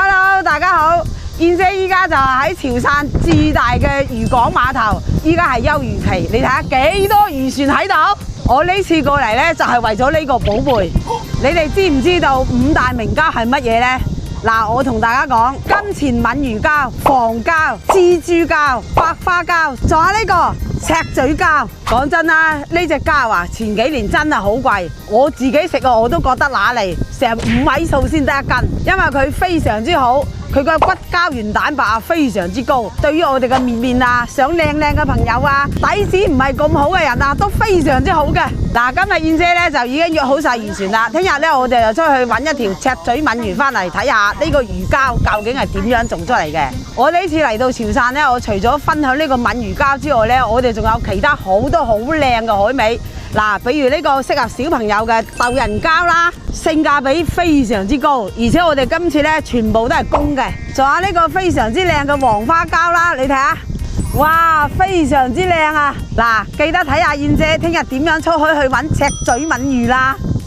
Hello， 大家好，燕姐依家就喺潮汕最大嘅漁港碼頭，依家係休漁期，你睇下幾多漁船喺度。我呢次過嚟呢，就係為咗呢個寶貝。你哋知唔知道五大明膠係乜嘢呢？嗱，我同大家講，金錢閩魚膠、防膠、蜘蛛膠、百花膠，仲有呢個赤嘴膠。講真啦，呢隻膠啊，前幾年真係好貴，我自己食我都覺得揦脷，成5位數先得一斤，因為佢非常之好。佢個骨膠原蛋白啊非常之高，對於我哋嘅面啊，想靚靚嘅朋友啊，底子唔係咁好嘅人啊，都非常之好嘅。嗱，今日燕姐咧就已經約好晒漁船啦，聽日咧我哋就出去揾一條赤嘴閩魚翻嚟睇下呢個魚膠究竟係點樣做出嚟嘅。我呢次嚟到潮汕咧，我除咗分享呢個閩魚膠之外咧，我哋仲有其他好多好靚嘅海味。嗱，比如呢個適合小朋友嘅豆仁膠啦，性價比非常之高，而且我哋今次咧全部都係公嘅。仲有呢個非常之靚嘅黃花膠啦，你睇下，哇，非常之靚啊！嗱，記得睇下燕姐聽日點樣出去揾赤嘴閩魚啦〜